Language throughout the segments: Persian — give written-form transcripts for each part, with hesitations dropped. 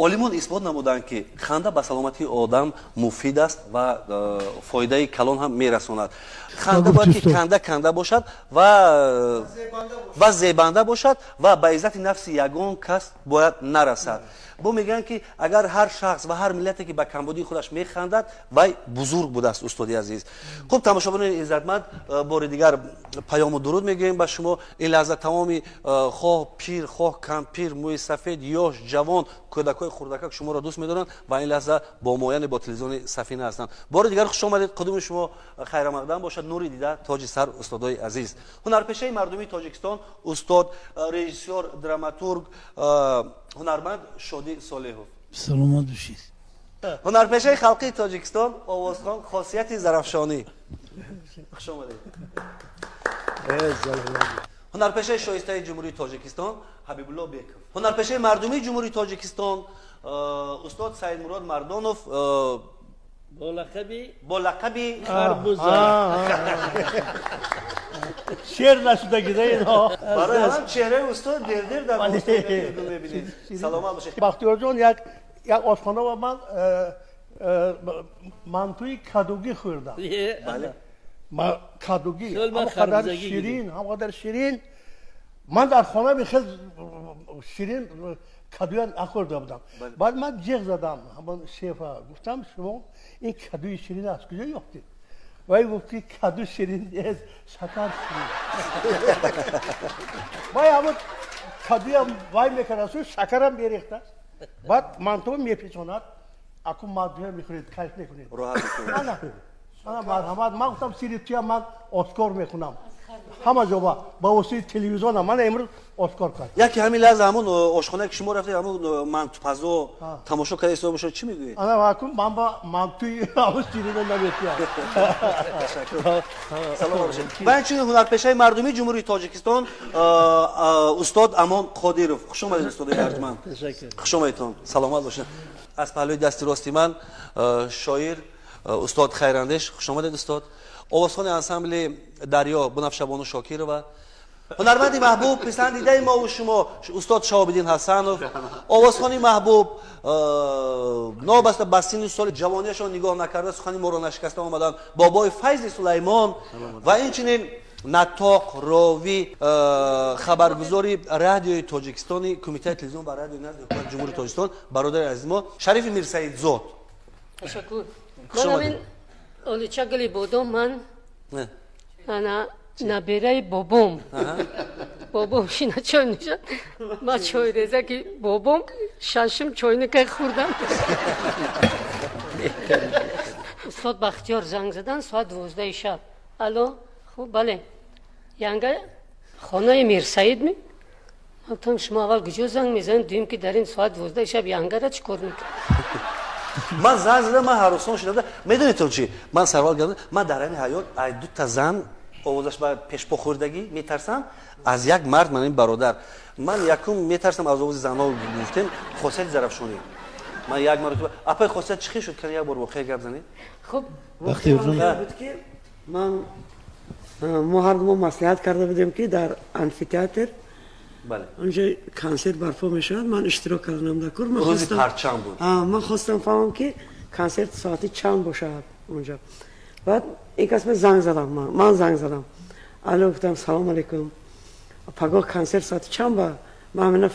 олимон исбот намуданд ки ханда ба саломатии одам муфид аст ва фоидаи калон ҳам мерасонад. ханда бояд ки канда бошад ва зебанда бошад ва ба иззати нафси ягон кас бояд нарасад. бо мегӯянд ки агар ҳар шахс ва ҳар миллате ки ба камбудии худаш механдад вай бузург будааст. устоди азиз, хуб тамошобинони иззатманд, бори дигар паёму дуруд мегӯем ба шумо. ин лаҳза тамоми хоҳ пир хоҳ кампир, мӯи сафед, ёш, ҷавон, кӯдакҳои хурдакак шуморо дӯст медоранд ва ин лаҳза бо мояни бо телевизиони Сафина ҳастанд. бори дигар хуш омадед. қадуми шумо хайрамақдам бошад. нури дида, тоҷи сар устодои азиз. ҳунарпешаи мардумии Тоҷикистон, устод, режиссёр, драматург, ҳунарманд Шодӣ Солеҳов. саломат бошед. ҳунарпешаи халқии Тоҷикистон, овозхон Хосияти Зарафшонӣ. хуш омадед. ҳунарпешаи шоистаи ҷумҳурии Тоҷикистон, Ҳабибулло Беков. ҳунарпешаи мардумии ҷумҳурии Тоҷикистон, устод Саидмурод Мардонов, бо лақаби харбуза. шер нашуда гидаино. барои ҳам чеҳраи устод дер дар мустақбал мебинед. саломат бошед. бахтиёрҷон як ошхона ва ман мантуи кадугӣ хӯрдам. кадугӣ ҳамқадар ширин. ман дар хонаи хеле ширин кадуя нахӯрда будам. баъд ман ҷиғ задам ҳамон шефа, гуфтам шумо ин кадуи ширин аз куҷо ёфтед? вай гуфт ки каду ширин нест, шакар ширин. вай ҳамон кадуям вай мекард, шакарам мерехтааст. баъд манту мепечонад, аку мантуя мехӯред, кайф мекунед. марҳамат. ман гуфтам сири туя ман оскор мекунам. ҳама ҷо ба воситаи телевизиона ман имрӯз оскор кард. яке ҳамин лаҳза ҳамон ошхонае ки шумо рафтед, ҳамон мантупазо тамошо карда истод бошад, чӣ мегӯед? ман ба мантуи ҳамон ширино наметиям. саломат бошед. ва инчунин ҳунарпешаи мардумии ҷумҳурии Тоҷикистон, устод Амон Қодиров. хуш омадед устоди арҷманд. хуш омадедтон. саломат бошед. аз паҳлӯи дасти рости ман шоир устод Хайрандеш. хуш омадед устод. овозхони ансамбли Дарё Бунафшабону Шокирова. ҳунарманди маҳбуб, писандидаи мо шумо устод Шаҳобиддин Ҳасанов. овозхони маҳбуб, новобаста ба синну соли ҷавонияшон нигоҳ накарда сухани моро нашикаста омаданд, бобои Файзи Сулаймон ва инчунин натоқ рови хабаргузори радиои Тоҷикистони Кумитаи телевизион ва радиои назди ҳукумати ҷумҳурии Тоҷикистон, бародари азиз мо Шарифи Мирсаидзод. ташаккур. манамин оличагали бодом ман ана набераи бобом. бобом шина чой нӯшад. ман чойреза ки бобом шашм чойника хӯрдам. устод Бахтиёр занг задан соат 12 шаб. алло, хуб, бале. янга хонаи Мирсаид ми? гуфтам шумо аввал куҷо занг мезанед, дӯюм ки дар ин соат 12 шаб янгара чӣ кор мекунед? ман занг задам, ман ҳаросон шудам. медонедто чӣ? ман сарвал кардам, ман дар айни ҳаёт аз дута зан овозаш ба пешпохӯрдагӣ метарсам, аз як мард манин бародар. ман якум метарсам аз овози занҳо. гуфтем Хосияти Зарафшонӣ. ман як маротиба апай Хосият чӣ хел шуд? кани як бор воқеа гап занед? хуб, ман мо ҳардумо маслиҳат карда будем ки дар амфитеатр онҷо консерт барпо мешавад, ман иштирок кардам дар кор. рӯзи парчам буд. ман хостам фаҳмам ки консерт соати чанд бошад онҷо. баъд ин кас занг задам, ман занг задам. алло, гуфтам салом алейкум, пагоҳ консерт соати чанд ба? ман ҳамина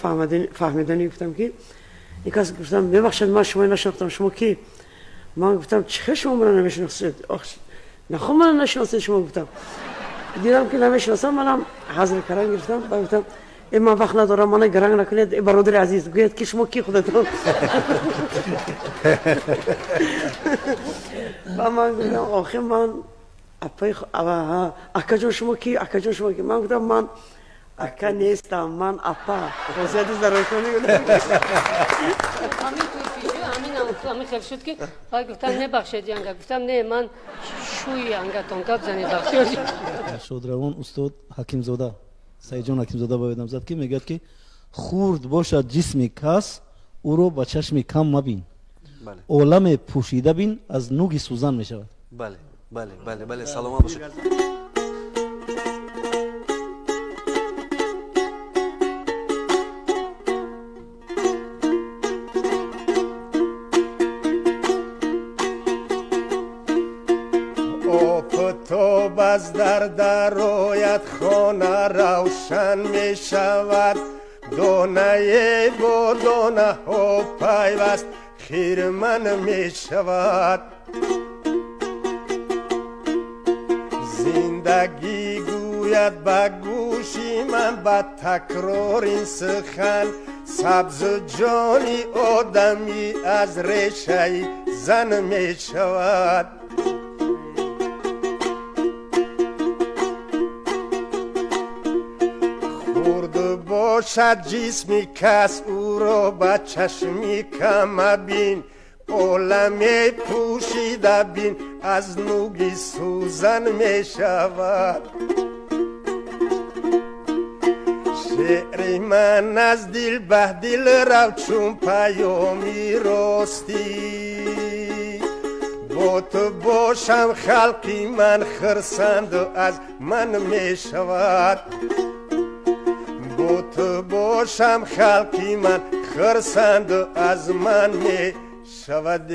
фаҳмиданӣ гуфтам ки ин кас гуфтам бебахшед, ман шумо нашинохтам, шумо ки? ман гуфтам чӣ хел шумо мана намешиносед? нахо мана нашиносед шумо? гуфтам дидам ки намешиносам, манам ҳазри каран гирифтам. ба гуфтам من وقت ندارم، من گرنگ نکنید برادر عزیز، گوید که شما کی خودتون؟ و من گفتم آخه من اکا جان شما کی؟ اکا جان شما کی؟ من گفتم من اکا نیستم، من اپا خاصیت زرافشانی گفتم. همین خیلی شد که گفتم نبخشید یانگا، گفتم نه من شوی یانگا تونکاب زنی بخشید. شودروان استاد حکیم زاده سعیدجان حکیمزاده باید زد که میگه که خورد باشد جسم کس او رو با چشم کم مبین، عالم پوشیده بین از نوگ سوزن میشود. بله بله بله بله سلام باشید. از درآید خانه روشن می شود دانه با دانه ها پیوست خیرمن می شود زندگی گوید به گوشی من با تکرار این سخن سبز جانی آدمی از ریشه زن می شود خورد باشد جسمی کس او را به چشمی کم بین عالمی پوشیده بین از نوگی سوزن می شود شعر من از دل به دل رو چون پیامی راستی با تو باشم خلقی من خرسند و از من می شود با تو باشم خلقی من خرسند و از من می شود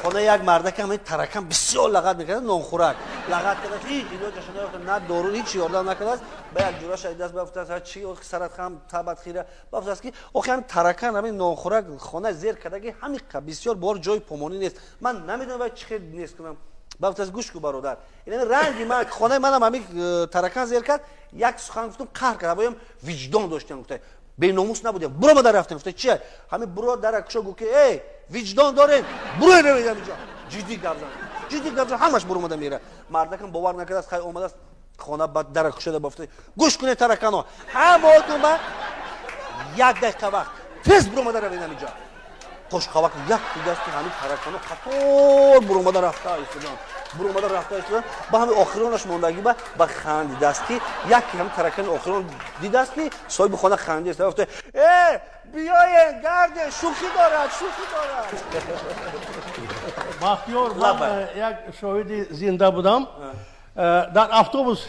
خدا یک مردک همین ترکم بسیار لغت میکرد نونخورک لغت کرد هیچ اینا جشن نه دارو هیچ یاردم نکرد به یک جورا شاید دست بافتاد هر چی سرت خم تابت خیره بافتاد که آخه همین ترکم همین نونخورک خانه زیر کرده که همین بسیار بار جای پومانی نیست من نمیدونم باید چی خیر نیست کنم بافتاد گوش کو برادر این رنگی من خانه منم همین ترکم زیر کرد یک سخن گفتم قهر کرد بایم وجدان داشتم گفت به ناموس نبودیم برو ما در رفتیم گفت چیه همین برو در کشو گفت که ای وجدان دارین برو نمیدم اینجا جدی گفت همش برو اومده میره مردکم باور نکرد از خیر اومده است خانه بعد در کشو بافته گوش کنه ترکانو همون با یک دقیقه وقت تز برو اومده رویدم اینجا خوش خواک یک دیگه است که همین ترکانو خطور برو اومده رفته ایستادن برو اومده رفته ایستادن با همین آخرونش موندگی با خندی دستی یکی هم ترکان آخرون دیده است که صاحب خانه خندی است گفته ای بیاین گرد شوخی دارد بختیار من یک شاهد زنده بودم در اتوبوس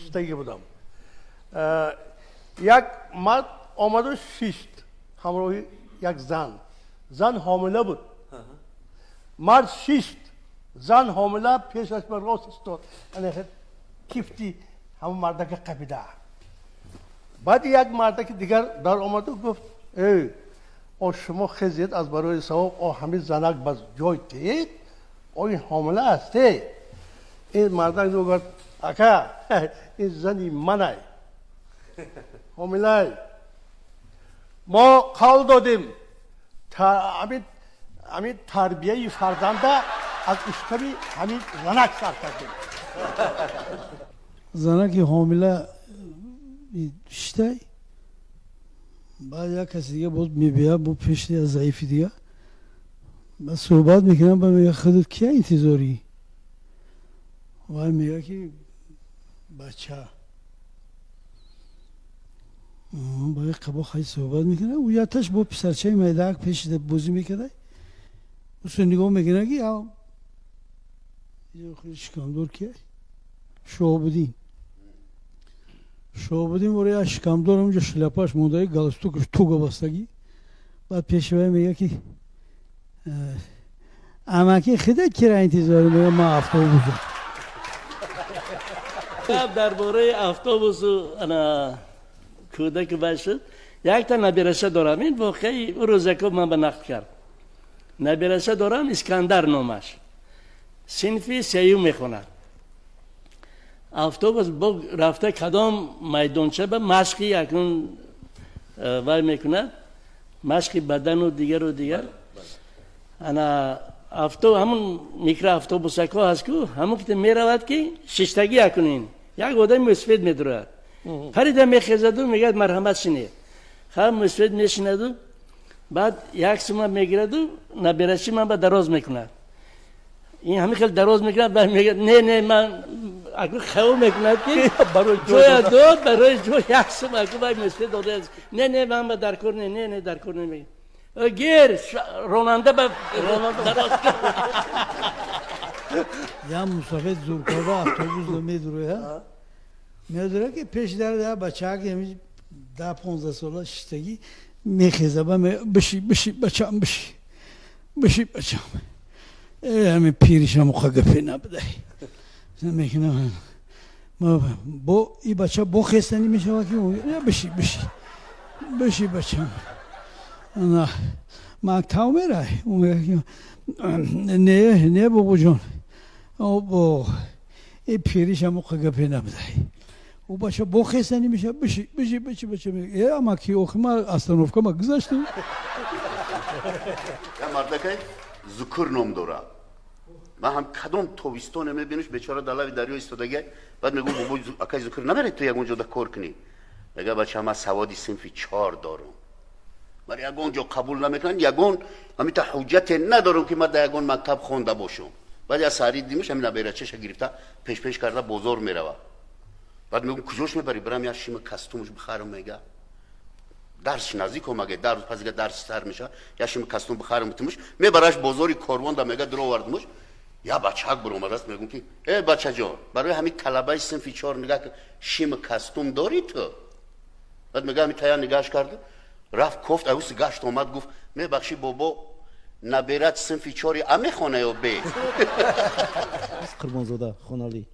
شدگی بودم یک مرد آمد و شیشت همراه یک زن حامله بود مرد شیشت زن حامله پیشش به راست استاد کیفتی همون مردک قبیده بعد یک مردک دیگر در آمد و گفت ای شما خیزید از برای ثواب همین زنک باز جای تید این حامله است این مردک دو گفت اکا این زنی منه حامله ما قول دادیم همین تربیه فرزنده از اشتبی همین زنک سر کردیم زنکی حامله شته بعد یک کسی دیگه بود میبیه بود پیش از ضعیفی دیگه بعد صحبت میکنم با میگه خودت کیا انتظاری و میگه که بچه با یک قبا خیلی صحبت میکنه او یادش با پسرچه میدک پیش بازی میکنه او سو نگاه میکنه که یا خیلی شکامدور که شعبودین برای شکامدور اونجا شلپاش مونده گالستوکش توگا بستگی بعد پیشوه میگه که اماکی خیلی کرا انتظاری میگه ما اتوبوسه درباره اتوبوس انا کودک باشد یک تا نبیرشه دارم این واقعی او روزکو من به نقل کرد نبیرشه دارم اسکندر نامش صنفی سیوم میخونه اتوبوس با رفته کدام میدانچه به مشقی اکنون وای میکنه مشقی بدن و دیگر انا همون میکرو اتوبوس که هست که همون که میرود که ششتگی اکنین یک آدم مسفید میدرد پریده میخیزد و میگه مرحمت شینه خب مسفید میشیند و بعد یک سومه میگیرد و نبیرشی من به دراز میکنه این همین خیلی دراز میکنه بعد میگه نه من اگر خیلی میکنه که جوی داد برای جو یک سومه اگر باید مسفید داده است نه من به درکار نه درکار نمیگه گیر راننده به دراز یا مسافت زورکارده اتوبوس رو میدروه میدونه که پیش در بچه ها که همیشه 10-15 ساله شیشتگی میخیزه بشی بچه هم بشی همین پیریشم خگپی نبدهی میکنم ما با این بچه با خستنی میشه که بشی بچه نه مکتاو میره نه بابا جان با این پیریشم خگپی نبدهی او بچه با خستنی میشه بشی میگه اما که اوخما استانوفکا ما گذاشتیم یا مردکای ذکر نام داره من هم کدام تویستون میبینیش بیچاره دلوی دریا ایستادگی بعد میگم بابا اکای ذکر نبره تو یک اونجا کار کنی میگه بچه من سوادی صنف 4 دارم من یگون جو قبول نمیکنن یگون همین تا حجت ندارم که من در یگون مکتب خونده باشم بعد یا ساری دیمش همین بیرچش گرفته پیش کرده بازار میره بعد میگم کجاش میبری برام یا شیم کاستومش بخرم میگه درس نزدیک اومگه در روز پس دیگه درس سر میشه یا شیم کاستوم بخرم میتمش میبرش بازاری کاروان دا میگه درو وردمش یا بچه‌ک برام راست میگم که ای بچه جان برای همین طلبه صنف 4 نگاه که شیم کاستوم داری تو بعد میگه همین تایا نگاش کرد رفت گفت اوس گشت اومد گفت میبخشی بابا نبرات صنف 4 امی خونه یا بی قربانزاده خونالی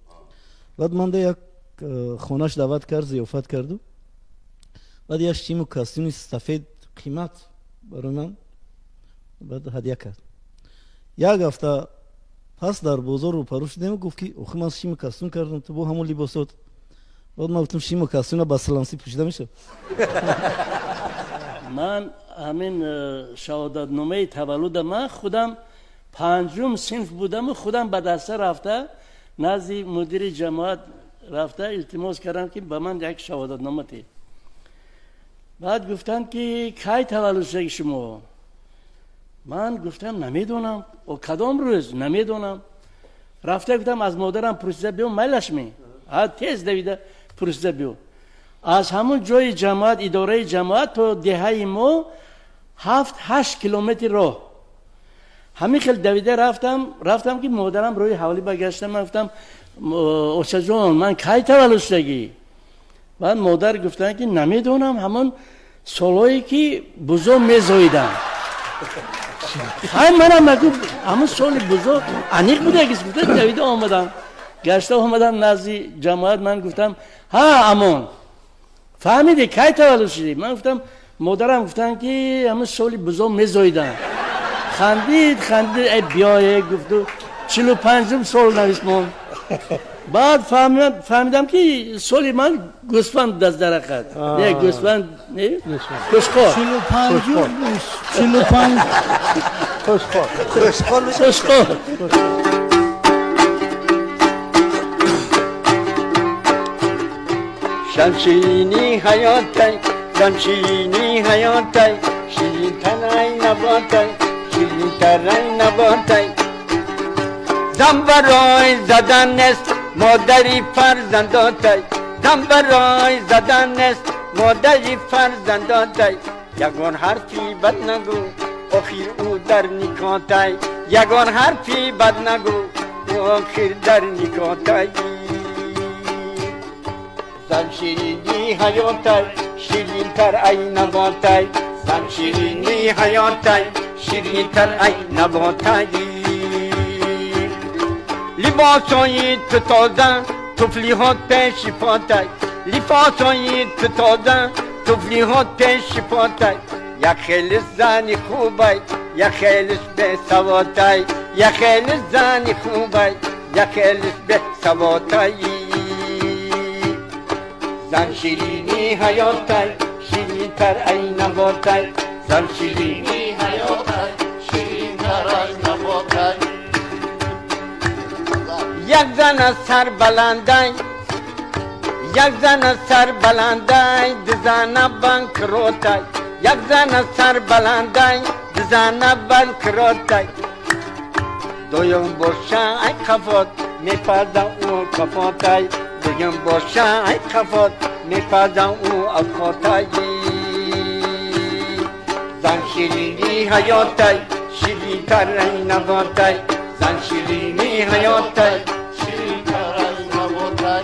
بعد من یک خونش دعوت کرد ضیافت کردو بعد یک شیم کاستوم سفید قیمت برای من بعد هدیه کرد یک هفته پس در بازار رو پرو شدیم گفت که اوخی من شیم کاستوم کردم تو با همون لباسات بعد من گفتم شیم کاستوم با سلانسی پوشیده میشه من همین شهادت نامه تولد من خودم 5م صنف بودم خودم به دسته رفته نزد مدیر جماعت رفته التماس کردم که به من یک شهادت نامه تی بعد گفتن که کی تولد شد شما من گفتم نمیدونم و کدام روز نمیدونم رفته گفتم از مادرم پرسیده بیام میلش می تیز دویده پرسیده بیام از همون جای جماعت اداره جماعت تا دهه ما 7-8 کیلومتر راه همین خیلی دویده رفتم که مادرم روی حوالی بگشتم من گفتم اوچه جان من کی تولد شدگی بعد مادر گفتن که نمیدونم همون سالایی که بزرگ میزاییدم خیلی منم مگو همون سال بزرگ انیق بوده که گفتن دویده آمدم گشته آمدم نزدی جماعت من گفتم ها امان فهمیدی کی تولد شدی من گفتم مادرم گفتن که همون سال بزرگ میزاییدم خندید ای بیایه گفتو 45 سال نویسمون بعد فهمیدم که سالی من گوسفند دست درخت نه گوسفند نه خوشخوار 45 خوشخوار شمشینی حیاتای شمشینی حیاتای شیرین تنای نباتای شیرین تنای نباتای زن برای زدن است مادری فرزنداتای زن برای زدن است مادری فرزنداتای یگان حرفی بد نگو آخر او در نکاتای یگان حرفی بد نگو آخر در نکاتای زن شیرینی حیاتای شیرین تر ای نباتای زن شیرینی حیاتای شیرین تر ای نباتای لباسای تو تازه تفلیحات شفاتای لباسای تو تازه تفلیحات شفاتای یک خیلی زنی خوبای یک خیلی به سواتای یک خیلی زنی خوبای یک خیلی به سواتای زن شیرینی حیاتای شیرین تر ای نباتای زن شیرینی حیاتای شیرین تر ای نباتای یک زن از سر بلندای یک زن از سر بلندای دزن بانکروتای یک زن از سر بلندای دزن بانکروتای دویم برشا ای کفات میپرده او کفاتای دویم برشا ای کفات میپرده او افاتای زن شیرینی حیاتای شیرین تر ای نباتای زن شیرینی حیاتای شیرین تر ای نباتای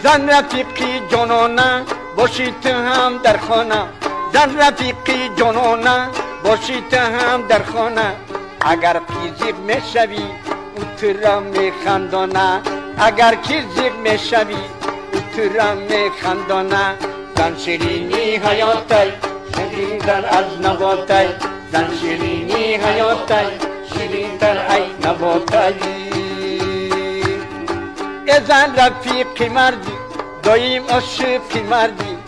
زن رفیقی جانانه باشی تو هم در خانه زن رفیقی جانانه باشی تو هم در خانه اگر کیزیق میشوی او تو را میخندانه اگر کیزیق میشوی او تو را میخندانه زن شیرینی حیاتای شیرین در از نباتای زن شیرینی حیاتای شیرین در ای نباتای زن رفیقی مردی دایم عاشقی مردی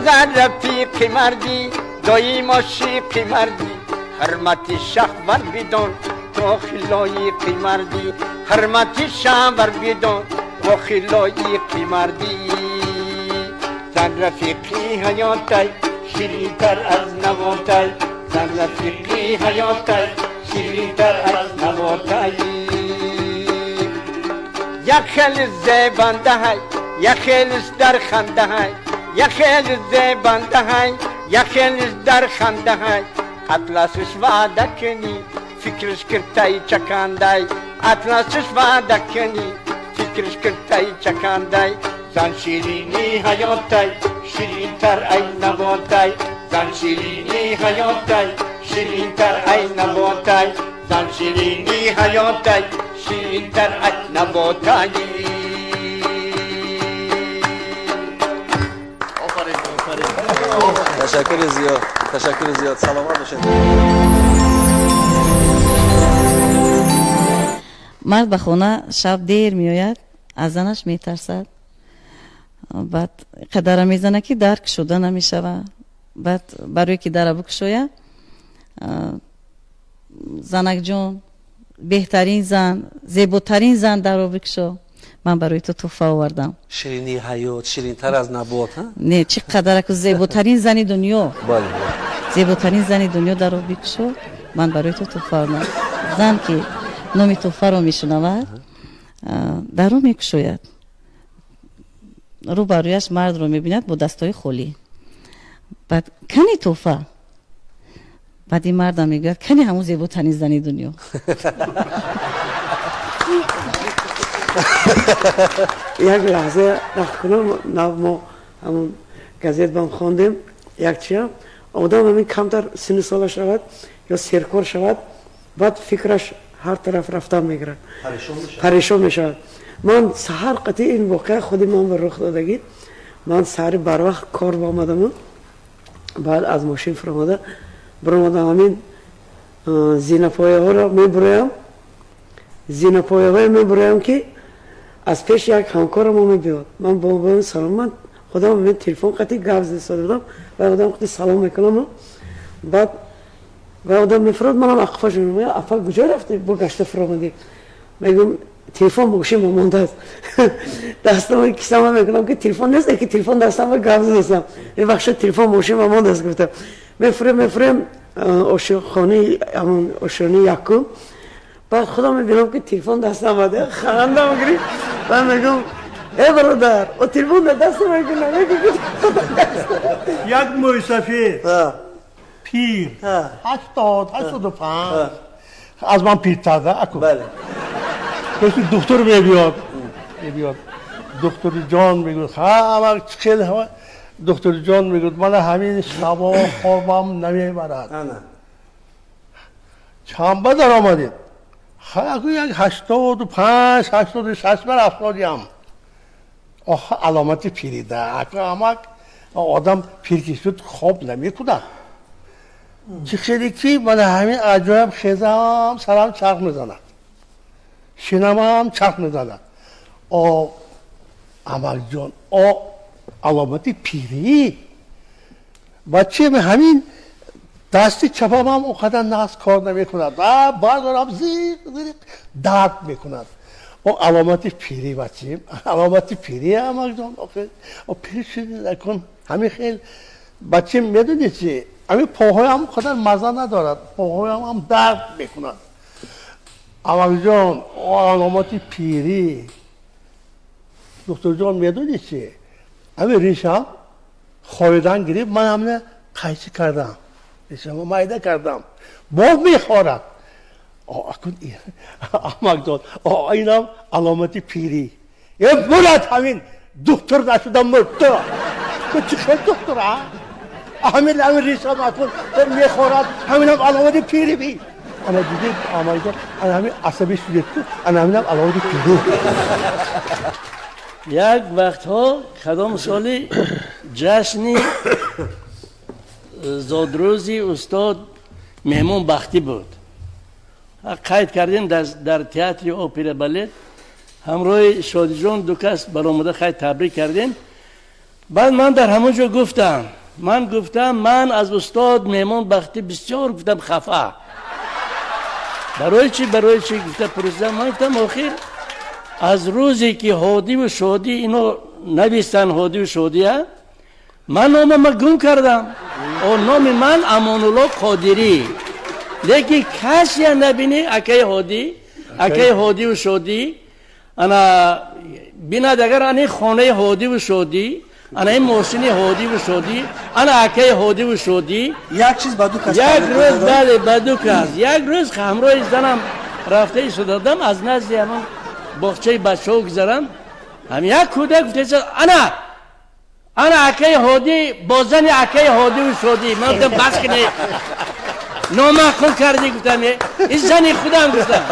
زن رفیقی مردی دایم عاشقی مردی حرمتی شهور بدون تو خلایقی مردی حرمتی شهور بدون تو خلایقی مردی زن رفیقی حیاتای شیرین تر از نباتای زن رفیقی حیاتای شیرین تر از نباتای یک خیلی زیبنده های یک خیلی در خنده های یک خیلی زیبنده های یک خیلی در خنده های اطلاسش وعده کنی فکرش کرتای چکندای اطلاسش وعده کنی فکرش کرتای چکندای زن شیرینی حیاتای شیرین تر ای نباتای زن شیرینی حیاتای شیرین تر ای نباتای زن شیرینی حیاتای شیرین تر ای نباتای تشکر زیاد تشکر زیاد سلامت باشید. مرد به خونه شب دیر میآید از زنش میترسد بعد قدر میزنه که درک شده نمیشود بعد برای که در بکشویه زنک جون بهترین زن زیباترین زن در بکشو من برای تو تحفه آوردم شیرینی حیات شیرین تر از نبات ها نه چقدر که زیباترین زن دنیا بله زیباترین زن دنیا در بکشو من برای تو تحفه آوردم زن که نام تحفه رو میشنود در رو میکشوید رو برایش مرد رو میبیند با دستای خالی بعد کنی تحفه بعد این مرد هم میگوید کنی همون زیباترین زن دنیا یک لحظه نکنم ما همون گازت بام خوندیم یک چیم آدم همین کمتر سن سال شود یا سرکار شود بعد فکرش هر طرف رفتن میگیرد پریشان میشود من سحر قطعی این واقعه خودی من به رخ دادگی من سحر بر وقت کار با آمدم بعد از ماشین فرامده برامدم همین زینه پایه ها را میبرایم زینه پایه های میبرایم که از پیش یک همکار ما میبید من با اون سلام من خودم همین تلفن قطعی گفت دستاده بودم و آدم قطعی سلام میکنم بعد و آدم میفراد منم اقفاش میگم افا کجا رفتی با گشت فرامدی میگم تلفن ماشین مونده است دستم کیسم میکنم که تلفن نیست که تلفن دستم گفت دستم این وقت تلفن ماشین مونده است گفتم میفرم آشخانه همون آشخانه یکم بعد خودم میبینم که تلفن دستم آمده خندم گرفت و میگم ای برادر او تلفن دستم میکنه یک موسفی پیر 85 از من پیرتره اکو بله کسی دکتر میبیاد دکتر جان میگوید همه خیلی همه دکتر جان میگوید من همین شبا خوابم نمیبرد چنبه در آمدید یک 85 86 بر افرادیم آخه علامتی پیریده همه آدم پیر که شد خواب نمیکند چه خیلی که من همین عجایب خیزم سرم چرخ میزند شنم هم چرخ میزند عمل جان علامتی پیری بچه همین دستی چپم هم اقدر نقص کار نمی کند و بعد دارم زیر درد میکند علامتی پیری بچه علامتی پیری عمل جان پیر شدی نکن همین خیلی بچه میدونی چی همین پاهای هم قدر مزه ندارد پاهای هم درد میکند عمل جان علامتی پیری دکتر جان میدونی چی همین ریشم خوابیدن گریب من همینه قیچی کردم ریشم مایده کردم باز میخورد اکن عمل جان اینم علامتی پیری یه بولد همین دکتر نشدم مرده چه خیلی دکتر همین ریشم اکن میخورد همین هم علامتی پیری بی انا دیگه آمریکا انا همین عصبی شدید انا همینم علاوه کردو یک وقت ها کدام سالی جشنی زادروزی استاد مهمون بختی بود قید کردیم در تئاتر اپرا بالت همراه شادی جان دو کس برآمده خیلی تبریک کردیم بعد من در همونجا گفتم من از استاد مهمان بختی بسیار گفتم خفا برای چی گفته پرسیدم من گفتم آخر از روزی که هادی و شادی اینو نویستن هادی و شادی من نامم گم کردم و نام من امان الله قادری لیکن کسی نبینی اکی هادی و شادی انا بیند اگر این خانه هادی و شادی انا این محسن هادی و شادی انا اکی هادی و شادی یک چیز با دو کس یک روز بله با دو کس یک روز همراه زنم رفته ایستادم از نزد همون باغچه بچه ها گذرم هم یک کودک گفته انا اکی هادی با زن اکی هادی و شادی من گفتم بس کنه نامعقول کردی گفتم این زنی خودم گفتم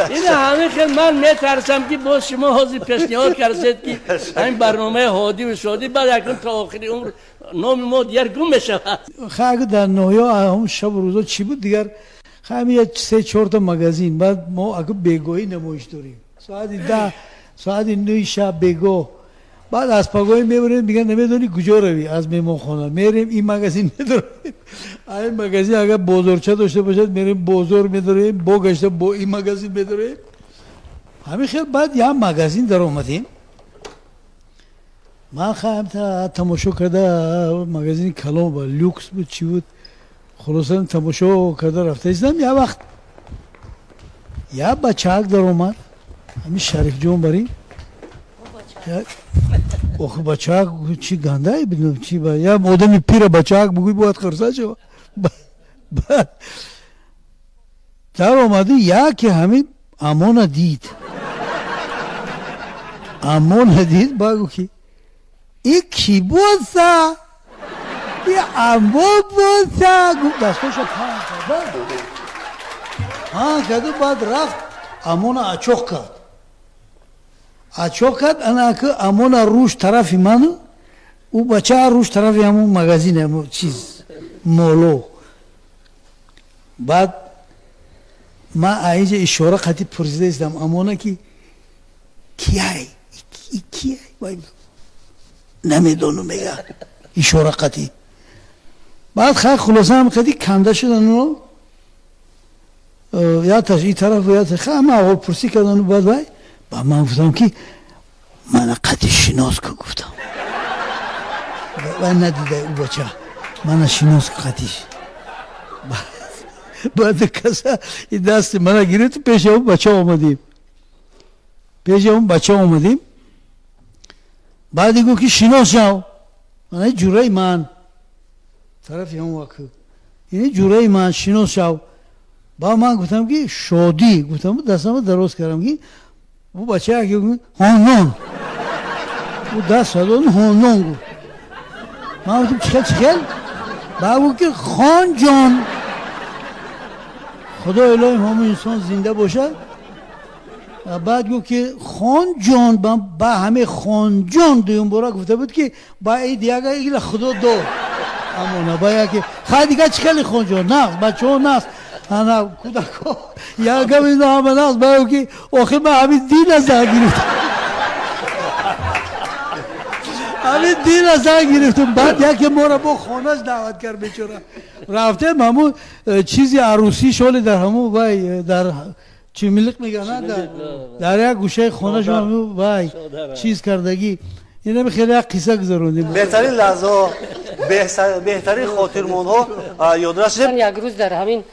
این همه خیلی من میترسم که باز شما حاضر پیشنهاد کردید که این برنامه هادی و شادی بعد اکنون تا آخری عمر نام ما دیگر گم بشود خیلی در نویا همون شب و روزا چی بود دیگر خیلی 3-4 تا مگزین بعد ما اگه بگویی نمایش داریم ساعت 9 شب بگو بعد از پاگوی میبریم میگن نمیدونی کجا روی از میمون خونه میریم این مگزین میداریم این مگزین اگر بزرگچه داشته باشد میریم بزرگ میداریم بگشته با این مگزین میداریم همین خیلی بعد یه مگزین در اومدیم من خواهم تماشا کرده مگزین کلام با لوکس بود چی بود خلاصا تماشا کرده رفته ایستم یه وقت یه بچه‌ک در اومد همین شریف جون بریم آخه بچه‌ک چی گنده ای بدونم چی با یا آدمی پیر بچه‌ک بگوی باید خرسه شو بعد در اومده یا که همین امان دید بگو که این کی بودسا این امان بودسا گفت دستاشو پان کرده بعد رفت امان اچوخ کرد انا که امون روش طرفی منو او بچه روش طرفی همون مگزین همون چیز مولو بعد من اینجا اشاره خطی پرسیده ایستم امونه که کیای نمیدونو میگه اشاره خطی بعد خیلی خلاصه هم خطی کنده شدن اونو یا تاش این طرف و یا تاش خیلی همه اول پرسی کردن بعد باید با من گفتم که من قطعی شناس که گفتم و ندیده او بچه من شناس که قطعیش بعد کسا این دست من گیرید پیش اون بچه آمدیم بعدی گفت که شناس شو من جوره من طرفی هم واقع این جوره من شناس شو با من گفتم که شادی گفتم دستم درست کردم که او بچه ها که هانون او دست دادن هانون گفت من گفتم چکل با گفت که خان جان خدا الهی همه انسان زنده باشد بعد گفت که خان جان با همه خان جان دیون برا گفته بود که با ای دیگه ایل خدا دار اما نباید که خواهی دیگه چکل خان جان نست بچه ها نست انا کودکو یا گمی نامه نست باید که آخه من همین دین از در گرفتم بعد یکی ما را با خانهش دعوت کرد بیچاره رفتم همون چیزی عروسی شالی در همون وای در چی ملک میگن در یک گوشه خانه همون وای چیز کردگی اینه بخیلی یک قصه گذروندیم بهترین لحظه بهترین خاطرمون ها یادداشت یک روز در همین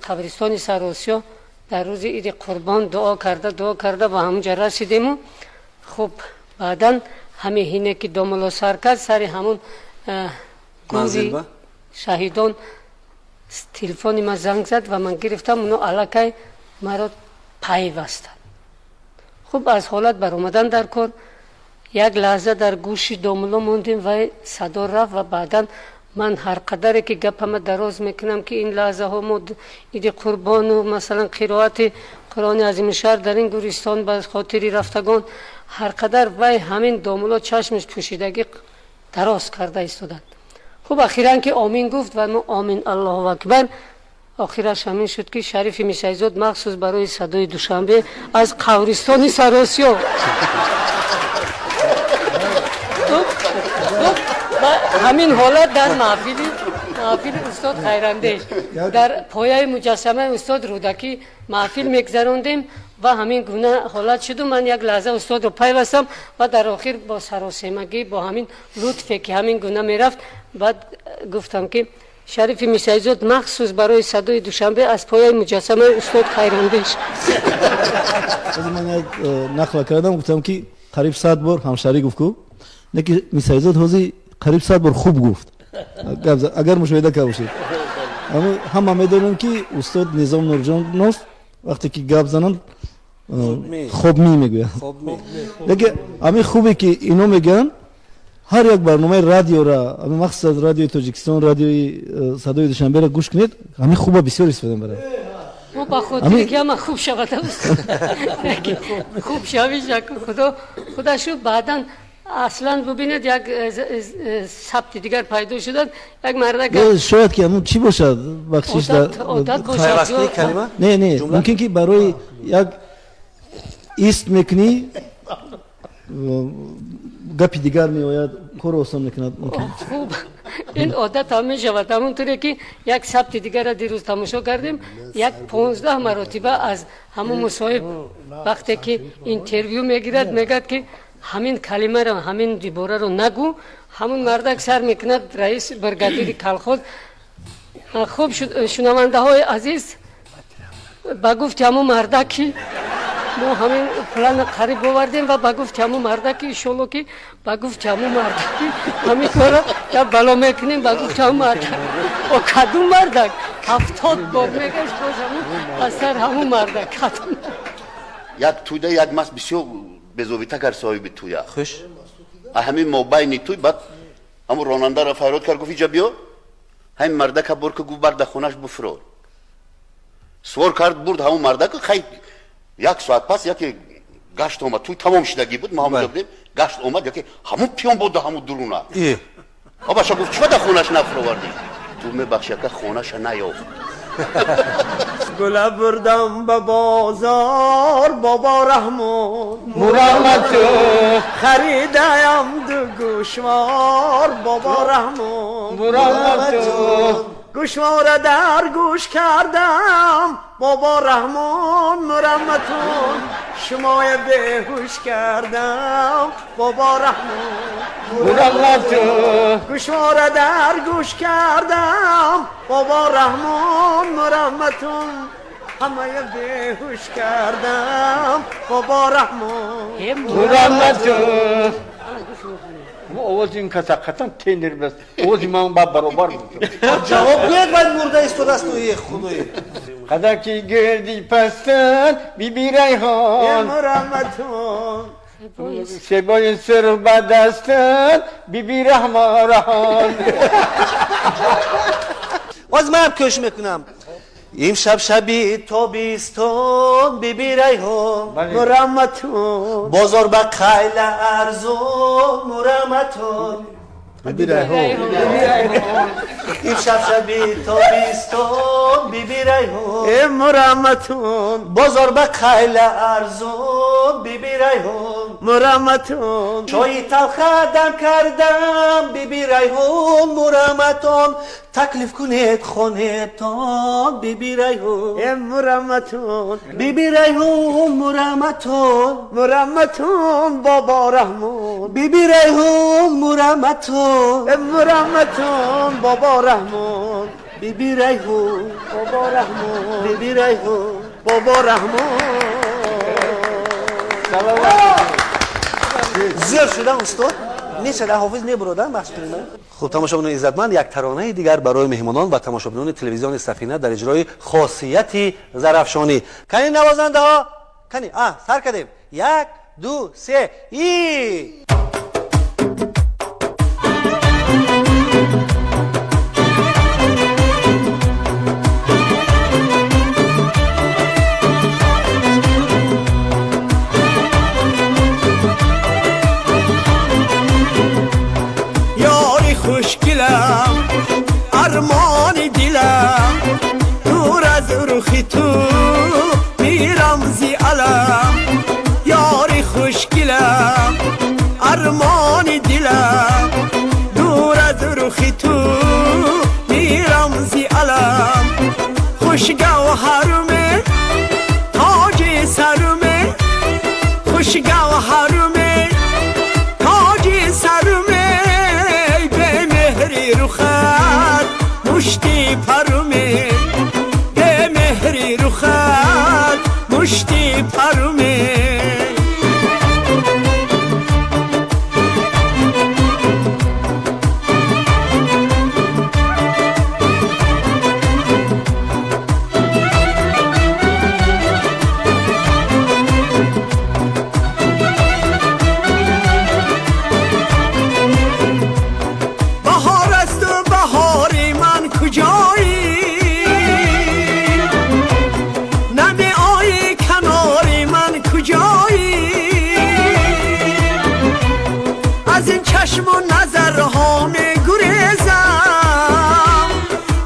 قبرستان سراسیا در روز عید قربان دعا کرده با همونجا رسیدیم خب بعدا همه هینه که داملا سر کرد سر همون گوری شهیدان تلفنی ما زنگ زد و من گرفتم اونو علاقه مرا پیوستن خب از حالت بر اومدن در کار یک لحظه در گوشی داملا موندیم و صدا رفت و بعدا من هر قدری که گپم دراز میکنم که این لحظه ها ما ایدی قربان و مثلا قرائت قرآن عظیم شهر در این گورستان به خاطری رفتگان هر قدر وای همین دامولا چشمش پوشیدگی دراز کرده ایستادند. خب اخیراً که آمین گفت و ما آمین الله اکبر، آخرش همین شد که شریف میسایزاد مخصوص برای صدای دوشنبه از قبرستان سراسیا همین حالت در محفل استاد خیراندیش در پایه مجسمه استاد رودکی محفل میگذراندیم و همین گونه حالت شد و من یک لحظه استاد رو پیوستم و در آخر با سراسیمگی با همین لطفی که همین گونه میرفت بعد گفتم که شریف میسایزاد مخصوص برای صدای دوشنبه از پایه مجسمه استاد خیراندیش. از من نقل کردم گفتم که قریب 100 بار همشری گفت کو نکی میسایزاد هوزی قریب 100 بار خوب گفت اگر مشاهده کرده باشید. اما همه میدونن که استاد نظام نورجانوف وقتی که گپ زنن خوب میگوید. دیگه همین خوبه که اینو میگن هر یک برنامه رادیو را مخصوص رادیو تاجیکستان رادیوی صدای دوشنبه را گوش کنید همین خوبه بسیار استفاده میبره. ما با خاطر که ما خوب شود خوب شویش خدا شو بعداً اصلا ببینید یک ثبت دیگر پیدا شدن یک مرد شاید که همون چی باشد بخشش عادت باشد نه ممکن که برای یک ایست میکنی گپی دیگر میآید کار آسان میکند خوب این عادت هم میشود همونطوری که یک ثبت دیگر را دیروز تماشا کردیم یک 15 مرتبه از همون مصاحب وقتی که اینترویو میگیرد میگد که همین کلمه رو همین دیباره رو نگو همون مردک سر میکند رئیس برگادیر کلخوز. خوب شنونده های عزیز با گفت همون مردکی ما همین پلان قریب آوردیم و با گفت همون مردکی شلو که با گفت همون مردکی همین کارا یا بلا میکنیم با گفت همون مردک و کدوم مردک 70 بار میگشت باز همون از سر همون مردک یک توده یک ماست بسیار بزویتا کر صاحب تویا خوش همین موبایل توی بعد همون راننده را فریاد کرد گفت اینجا بیا همین مردک بر که گفت برد خونش بفرار سوار کرد برد همون مردک خیلی یک ساعت پس یکی گشت اومد توی تمام شدگی بود ما همونجا بودیم گشت اومد یکی همون پیون بود همون درونه باشا گفت چرا در خونش نفروردی تو میبخش که خونش نیافت گله بردم به بازار بابا رحمان مرحمت خریدم دو گوشوار بابا رحمان مرحمت گوشوار در گوش کردم بابا رحمان مرحمتون شمای بهوش کردم بابا رحمان مرحمتون گوشوار در گوش کردم بابا رحمان مرحمتون همه بهوش کردم بابا رحمان مرحمتون آواز این کسا قطعا تینر بست آواز من با برابر بود جواب بیاد باید مرده ایستاد است توی خدایی قدر که گردی پستن بی بی ریحان مرحمتون شبای سرخ بدستن بی بی رحمان باز منم کش میکنم امشب شبی تابستان بی بی ریحان مرحمتون بازار با قیل ارزان مرحمتون بی بی ریحان امشب شبی تابستان بی بی ریحان مرحمتون بازار با قیل ارزان بی بی ریحان مرحمتون چای تلخ دم کردم بی بی ریحان مرحمتون تکلیف کنید خونتان بی بی ریحان مرحمتون بی بی ریحان مرحمتون مرحمتون بابا رحمان بی بی ریحان مرحمتون مرحمتون بابا رحمان بی بی ریحان بابا رحمان بی بی ریحان بابا رحمان زیر شدن استاد نیست در حافظ نبرودن مقصود من. خب تماشاگران عزتمند یک ترانه دیگر برای مهمانان و تماشاگران تلویزیون سفینه در اجرای خاصیتی زرافشانی. کنی نوازنده ها کنی سر کردیم 1 2 3 ای یاری خوشگلم ارمان دلم دور از رخ تو میرم زی علم یاری خوشگلم ارمان دلم دور از رخ تو میرم زی علم خوش گوهرمه تاج سرمه خوش گوهرمه تاج سرمه به مهری رخت مشتی پرمه به مهری رخت مشتی پرمه چشم و نظرها می گریزم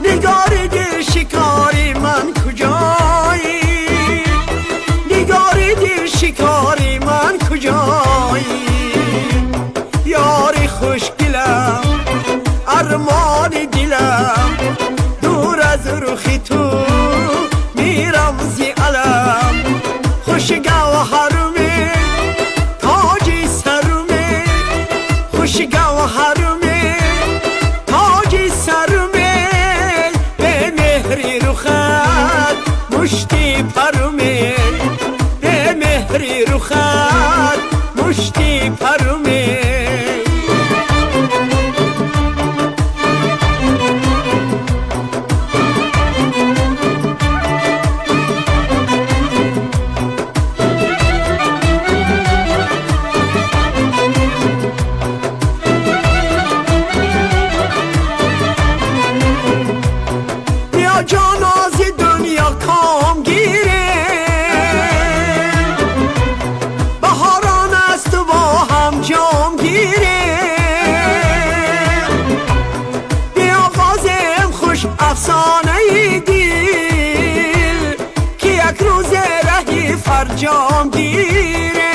نگار دل شکاری من کجایی نگار دل شکاری من کجایی یاری خوشگلم ارمان دلم دور از رخ تو میرم زی علم خوش گوهرمه تاج سرمه خوش گوهرمه تاج سرمه به مهری رخت مشتی پرمه به مهری رخت مشتی پرمه افسانه دل که یک روز رهی فرجام گیره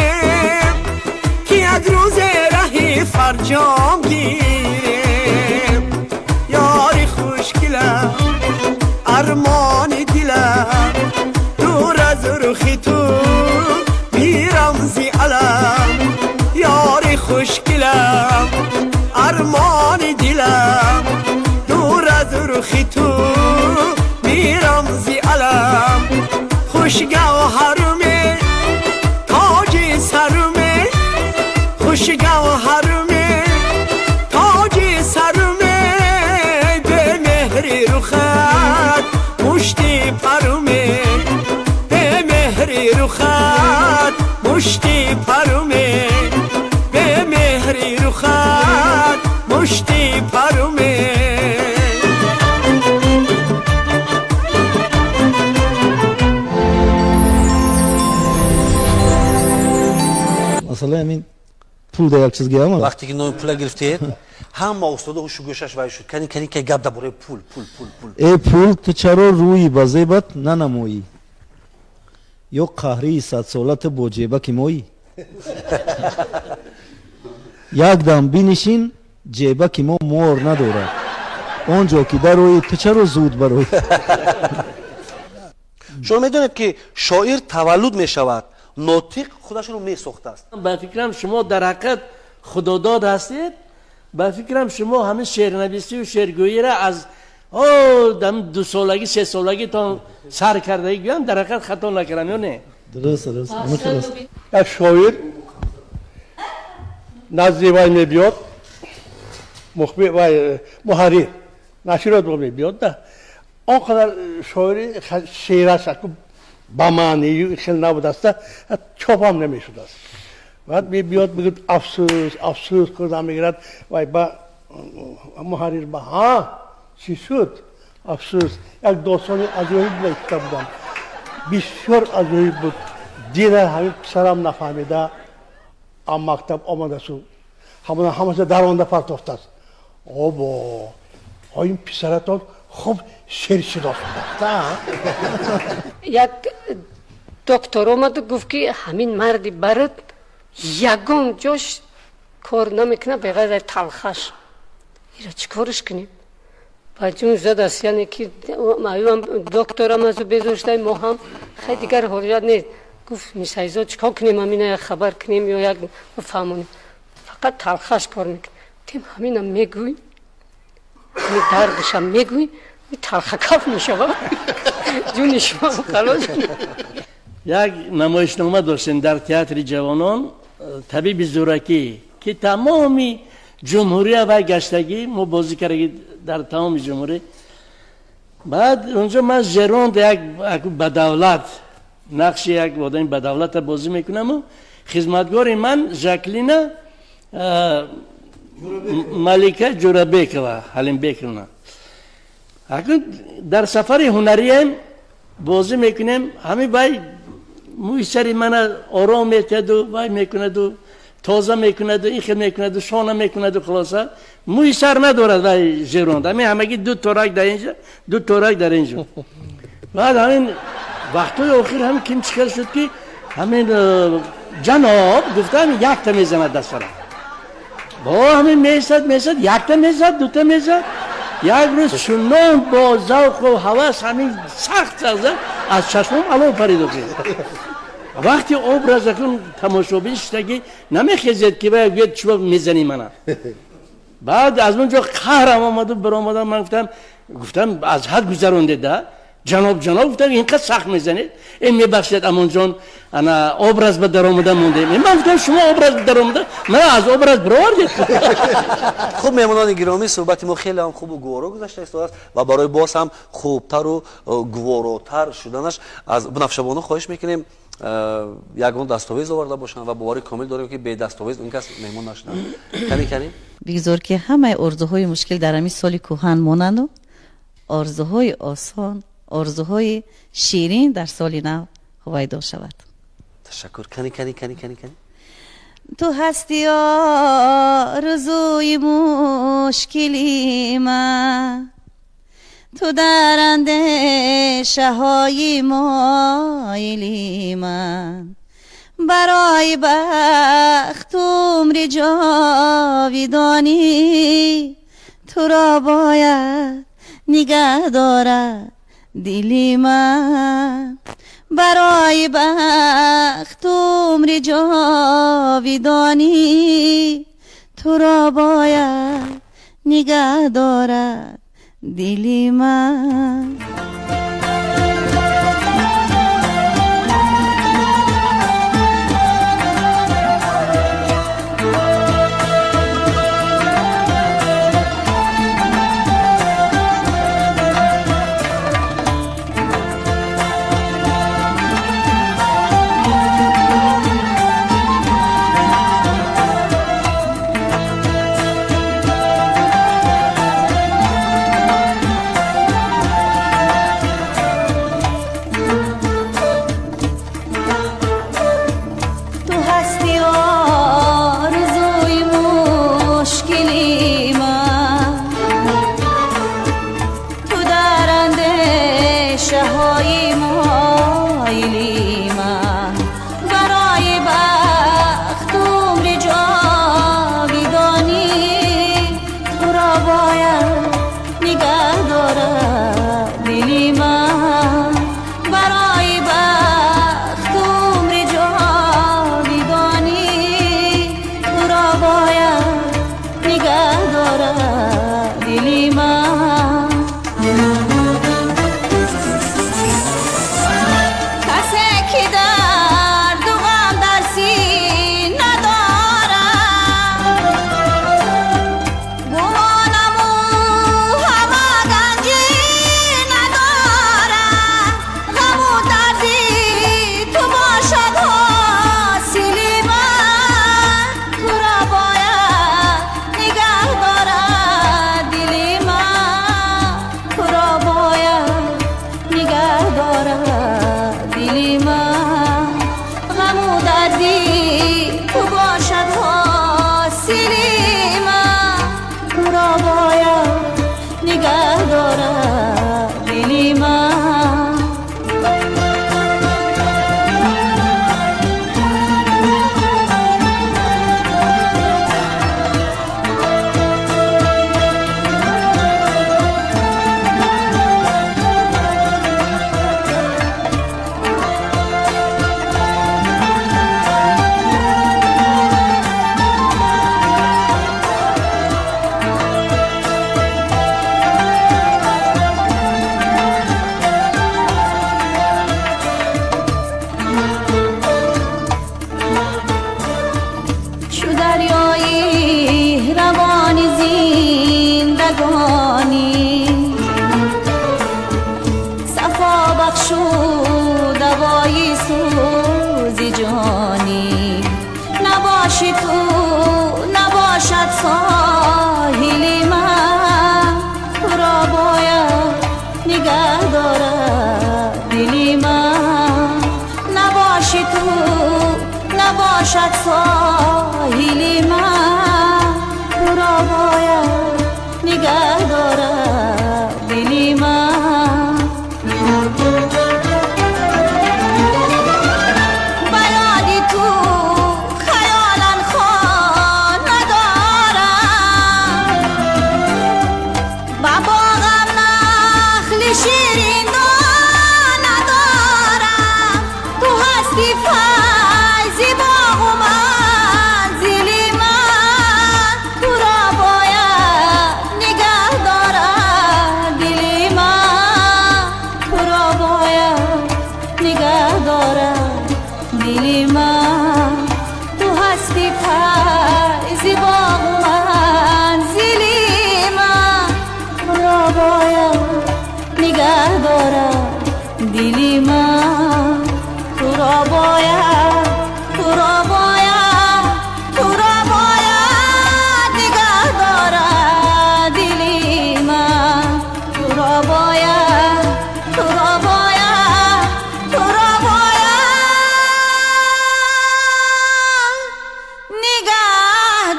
که یک روز رهی فرجام گیره یاری خوشگلم ارمان دلم دور از رخ تو میرم زی علم یاری خوشگلم ارمان دلم دور از رخ تو میرم زی علم خوش گوهرمه تاج سرمه خوش گوهرمه تاج سرمه به مهری رخت مشتی پرمه به مهری رخت مشتی پرمه به مهری رخت مشتی پرمه مثلا همین پول در یک چیز گیرم وقتی که نوع پول گرفتید همه استاد هوش گوشش وای شد کنی که گپ درباره پول ای پول تو چرا روی با زیبت ننمایی یا قهری 100 سالت با جیبک مایی یک دم بینشین جیبک ما مور نداره اونجا که در روی تو چرا زود بروی شما میدونید که شاعر تولد میشود ناطق خودش رو میساخته است به فکرم شما در حقیقت خداداد هستید به فکرم شما همه شعرنویسی و شعرگویی را از دم 2 سالگی 3 سالگی تا سر کرده گویم در حقیقت خطا نکردم یا نه درست یک شاعر نزدی وای میبیاد مخبر وای محرر نشریات رو میبیاد نه آنقدر شاعری شعرش با معنی خیلی نبود است چاپ هم نمیشد است بعد میبیاد میگه افسوس کردم میگرد وای با محرر با ها چی شد افسوس یک داستانی عجایب نوشته بودم بسیار عجایب بود دیگر همین پسرم نفهمیده ام مکتب آمده شد همه در آنده پرتافته است بابا این پسرتان خوب شعرشناس بودن. یک دکتر اومد و گفت که همین مردی برات یگان جاش کار نمیکنه بغیر تلخش. ایرا چی کارش کنیم؟ بچون زد است یعنی که دکترم از بزرشتای ما هم خیلی دیگر حالیت نیست. گفت میسایزا چیکار کنیم همینه خبر کنیم یا یک بفهمونیم. فقط تلخش کار میکنیم. تیم همینم میگوییم. می دردشم میگوییم. می تلخه کف میشود. جون شما خلاص. یک نمایشنامه داشتیم در تئاتر جوانان طبیب زورکی که تمامی جمهوری و گشتگی ما بازی کردیم در تمام جمهوری. بعد اونجا من ژروند یک بدولت نقش یک آدم بدولت بازی میکنم و خدمتگار من ژاکلینا ملکه جورابیکова حلیم بیکرنا. اکنون در سفر هنری هم بازی میکنیم همین بای موی سری من آرام میتد و بای میکند و تازه میکند و این خیلی میکند و شانه میکند و خلاصه موی سر ندارد بای ژروند. همگی دو تورک در اینجا دو تورک در اینجا. بعد همین وقتی آخر همین کم چکر شد که همین جناب گفتم یک تا میزند دست را با همین میزد یک تا میزد دو تا میزد یک روز چنان با ذوق و هوس همین سخت زد از چشمم علام پرید وقتی ابراز کن تماشابین شدگی نمیخیزید که باید چوب میزنی منه. بعد از اونجا قهرم آمد و برآمدم من گفتم از حد گذرونده ده جناب گفتم اینقدر سخت میزنید این میبخشید امان جان انا ابراز به در آمده مونده. من گفتم شما ابراز به در آمده من از ابراز برآوردید. خوب مهمانان گرامی صحبت ما خیلی هم خوب و گوارا گذشته است و برای باز هم خوبتر و گواراتر شدنش از بنفشه خواهش میکنیم یگان دستاویز آورده باشن و باوری کامل داریم که به دستاویز اون کس مهمان نشدن. کنیم بگذار که همه آرزوهای مشکل در همین سالی کهن مانند و آرزوهای آسان آرزوهای شیرین در سال نو هویدا شود. تشکر. کنی تو هستی آرزوی مشکلی من تو در اندیشه های مایلی من برای بخت عمر جاویدانی تو را باید نگه دارد دلی من برای بخت عمر جاویدانی تو را باید نگه دارد دلی من. باید نگه دارد دلی من. نباشی تو نباشد ساحل من، تو را باید نگه دارد دلی من. نباشی تو نباشد ساحل من، تو را باید نگه دارد دلی من. دلی من تو را باید تو را باید تو را باید نگه دارد دلی من. تو را باید تو را باید تو را باید نگه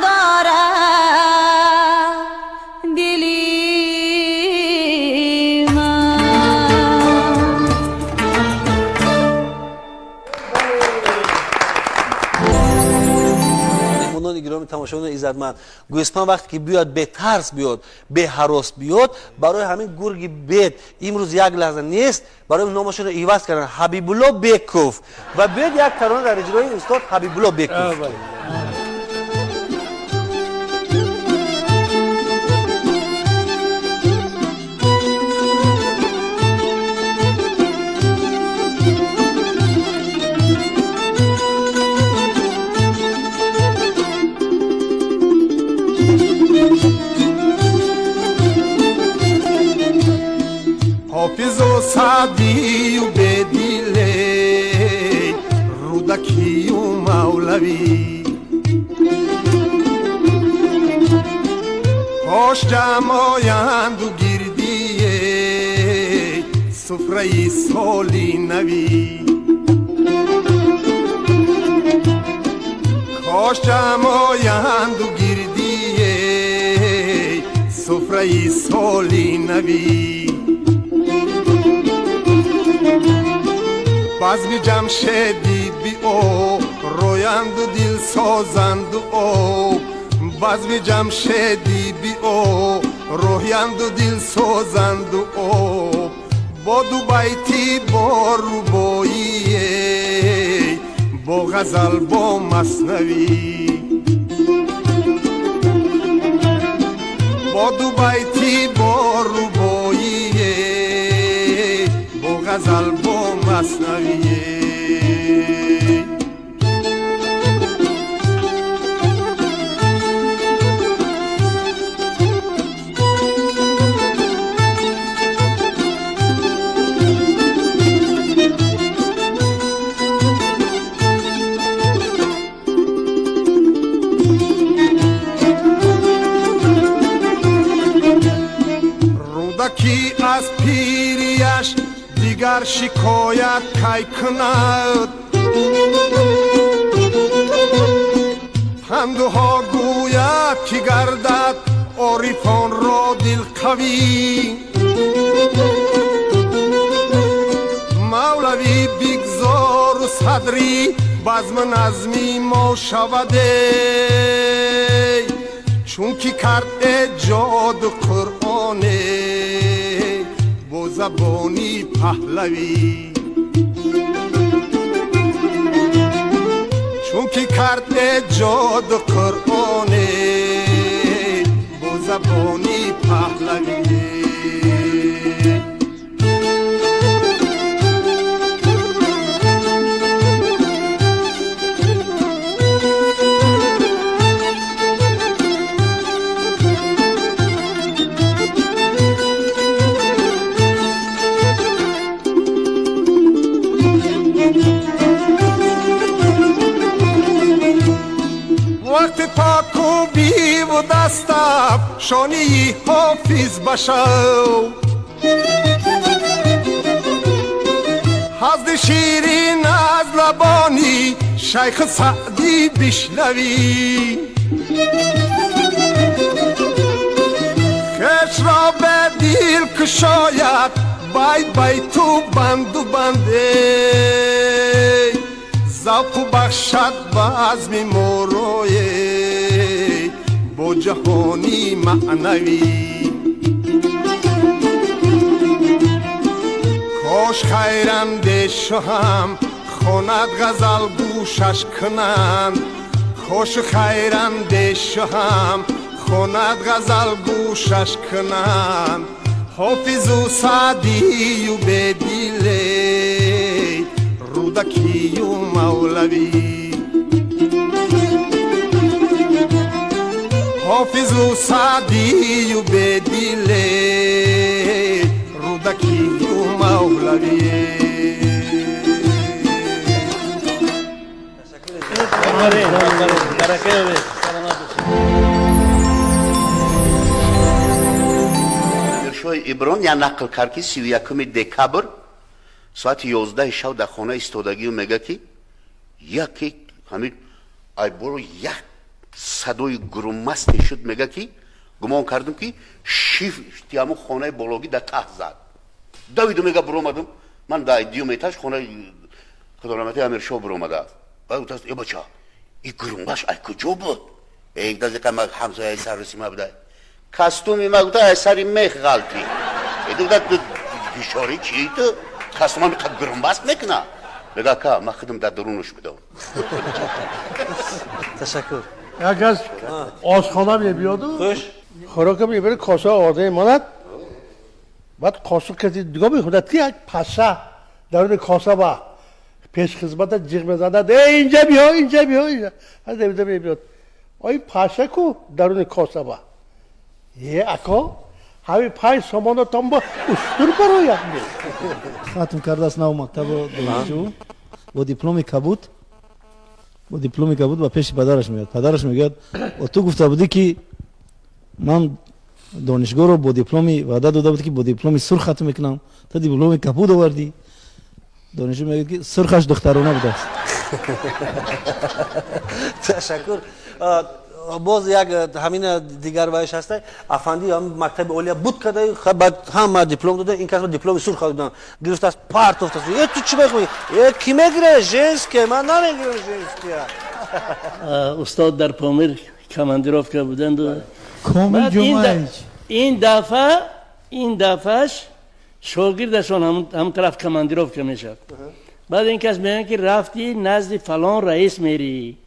دارد دلی تماشاگران عزتمند. گوسپند وقتی که بیاد به ترس بیاد به هراس بیاد، برای همین گرگ بید امروز یک لحظه نیست، برای نامشون رو عوض کردن حبیب الله بیکوف و بیاد یک ترانه در اجرای استاد حبیب الله بیکوف. حافظ و سعدی و بدیله رودکی و مولوی، خوش جمعایند و گردیه سفره سالی نوی. خوش جمعایند و گردیه سفره سالی نوی. بزم جمشیدی بی او رویند و دل سازند او، بزم جمشیدی بی او رویند و دل سازند او. با دو بیتی با روبایی با غزل با مثنوی، با دو بیتی با روبایی با غزل با مثنوی. رودکی از پیریش دیگر شکایت کی کند، پندوها گوید که گردد عارفان را دلقوی مولوی بگذار و صدری بزم نظمی ما شوده چون که کرد ایجاد قرآنه با زبانی پهلوی چون که کرد ایجاد قرآنه با زبانی پهلوی وقت پاک و بی و دستم شانی حافظ بشو حضر شیرین از لبانی شیخ سعدی بشنوی خش را به دل کشاید بای تو بند و بنده ذوق بخشد بزم موروی با جهانی معنوی کاش خیرنده شهم خواند غزل گوشش کنند کاش خیرنده شهم خواند غزل گوشش کنند حافظ و سعدی و بدیله رودکی و مولوی حافظ و سعدی و بدیله رودکی و مولوی شوی ابران یا نقل کرد که 31 دکبر ساعت 11 شب در خانه ایستادگی و میگه که یکی همین ای برو یک صدای گرومست شد میگه که گمان کردم که شیف تیامو خانه بالاگی در ته زد دویدو میگه برو آمدم من در دیو میتاش خانه خدارمتی امیرشاه برو آمده بعد گفتم ای بچه این گرومش ای کجا بود یک دازه که من همسایه سر رسیمه بوده کستومی من گفتم ای سری میخ غلطی ایدو گفتم بیشاری چی تو کستوم هم گرومبست میکنه بگه که من خودم در درونش بدم تشکر یک از آشخانه بیاد و خوراکم میبره کاسه آده ماند بعد کاسه کسی دیگه میخوده تی یک پسه درون کاسه با پیش خدمت جیغ بزنده اینجا بیا اینجا بیا اینجا از دویده بیاد آی پسه کو درون کاسه با یه اکا همین پای سامان تام با اشتر براید میاد خاتم کرده است نو مکتب دانشجو با دیپلم کبود و پیش پدرش میاد پدرش میگه و تو گفته بودی که من دانشگاه رو با دیپلم وعده داده بود که با دیپلم سرخ ختم میکنم تو دیپلم کبود آوردی دانشجو میگه که سرخش دخترانه بوده است تشکر باز یک همین دیگر وایش هسته افندی هم مکتب اولیا بود کده بعد هم دیپلم داده این کس دیپلم سرخ دادن گرفت از پارت افتاد یه تو چی بخوی یه کی میگیره جنس که من نمیگیرم جنس که استاد در پامیر کماندیروفکا بودند و کامل جمعه این دفعهش شاگردشان هم طرف کماندیروفکا میشد بعد این کس میگن که رفتی نزد فلان رئیس میری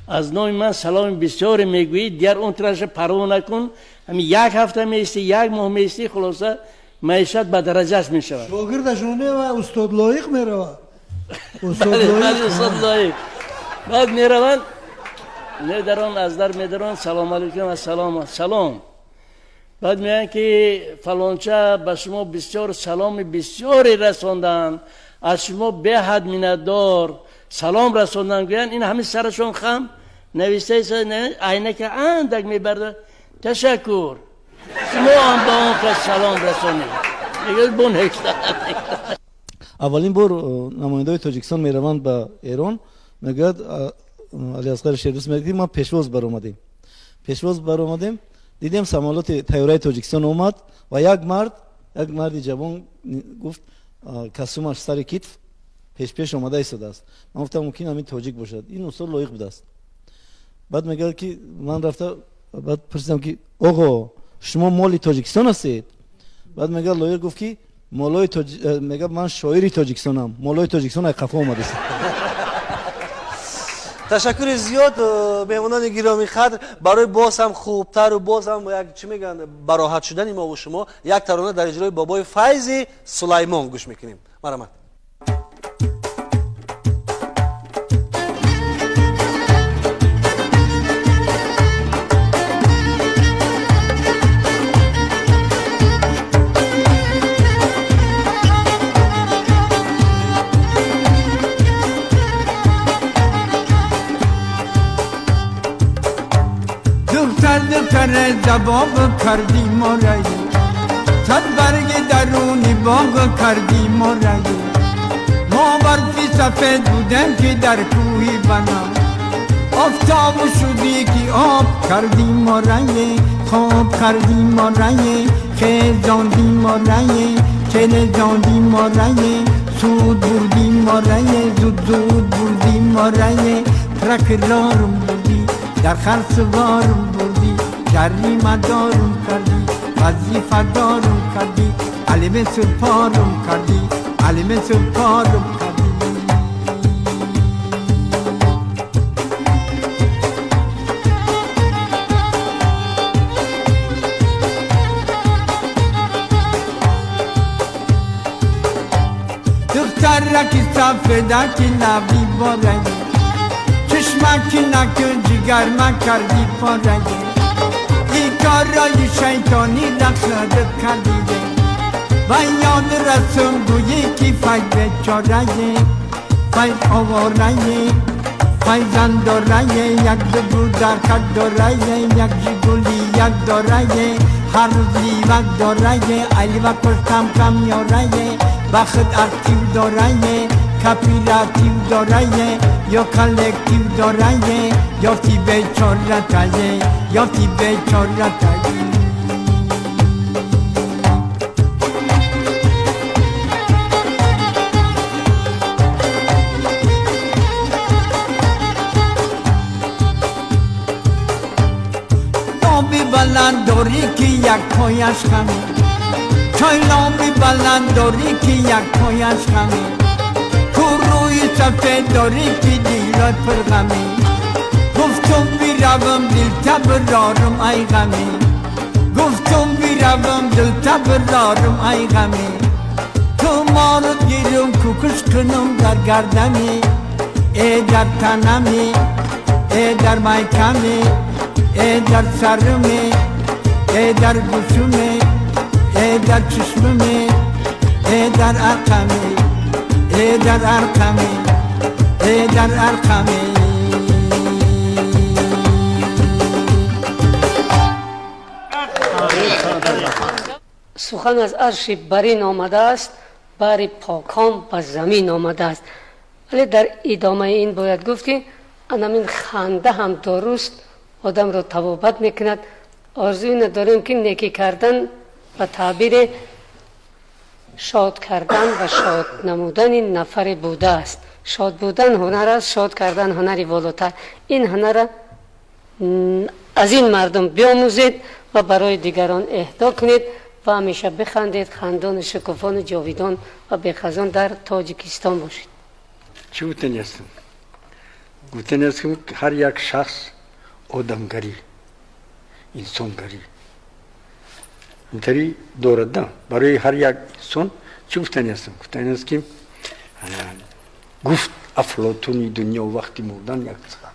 از نام من سلام بسیار میگویی دیگر اون طرفش پروا نکن همین یک هفته میستی یک ماه میستی خلاصه معیشت به درجهش میشود شاگردشونه و استاد لایق میرود استاد لایق بعد میروند میدران از در میدران سلام علیکم و سلام بعد میگن که فلانچه به شما بسیار سلام بسیاری رساندن از شما به حد منتدار سلام رساندن گویند این همه سرشون خم نوشته عینک اندک میبرده تشکر شما هم با اون کس سلام رسانید میگه بون هکتر اولین بار نماینده تاجیکستان میروند به ایران میگه علی اصغر شیردوست میگه ما پیشواز برآمدیم دیدیم سمالات طیاره تاجیکستان اومد و یک مرد جوان گفت کاسومش سر کتف پیش اومده ایستاده است. من گفتم ممکن همین تاجیک باشد، این استاد لایق بوده است. بعد میگه که من رفته، بعد پرسیدم که آقا شما مالی تاجیکستان هستید؟ بعد میگه لایر گفت که میگه من شاعری تاجیکستانم، مالای تاجیکستان از قفا اومده است. تشکر زیاد مهمانان گرامی قدر. برای باز هم خوبتر و باز هم یک چی میگن براحت شدن ما و شما یک ترانه در اجرای بابای فیض سلیمان گوش میکنیم. مرحمت. دختر زباب کردی ما رایی، صد برگ درونی باغ کردی ما رایی. ما برفی سفید بودم که در کوهی بنام، آفتاب شدی که آب کردی ما رایی. خواب کردی ما رایی، خیزاندی ما رایی، چلزاندی ما رایی. سود بردی ما رایی، زود بردی ما رایی. ترکرارم بردی، در خرسوارم بردی، جریمه دارم کردی، وظیفه دارم کردی. علم سپارم کردی، علم سپارم کردی. دخترکی سفیدکی لبی بارنگی، چشمکی نکن جگر من کردی پارنگی. این کارای شیطانی رخصت کردیده و یاد رسم گویی که فیض بیچاره، فیض آواره، فیض انداره. یک دو در کد داره، یک جگولی یک داره. هر روز لیوک داره، ایوک پشتم کم یاره. بخت اکتیو داره، کپیلاتیو داره، یا کلکتیو داره. یا تی بیچارته، یا تی بیچارته. لابی بلند داری که یک پایش خمی، چای لابی بلند داری که یک پایش خمی. تو روی سفید داری که دیرات پر غمی. گفتم بیروم دلتا برارم ای غمی، گفتم بیروم دلتا برارم ای غمی. تو مارد گیرم کوکش کنم در گردمی، ای در تنمی، ای در مایکمی، ای در سرمی، ای در گوشمی، ای در چشممی، ای در عرقمی، ای در عرقمی، ای در عرقمی. سخن از عرش برین آمده است، بر پاکان به زمین آمده است. ولی در ادامه این باید گفت که همین خنده هم درست آدم را توابت میکند. آرزوی نداریم که نیکی کردن و تعبیر شاد کردن و شاد نمودن نفر بوده است. شاد بودن هنر است، شاد کردن هنری والاتر. این هنر را از این مردم بیاموزید و برای دیگران اهدا کنید و همیشه بخندید. خندان شکوفان جاویدان و بخزان در تاجیکستان باشید. چی گفتنی هستم؟ گفتنی هستم که هر یک شخص آدمگری، انسانگری اینطوری دارد. برای هر یک انسان چی گفتنی هستم؟ گفتنی هست که گفت افلاطون دنیا وقتی مردن یک سخن،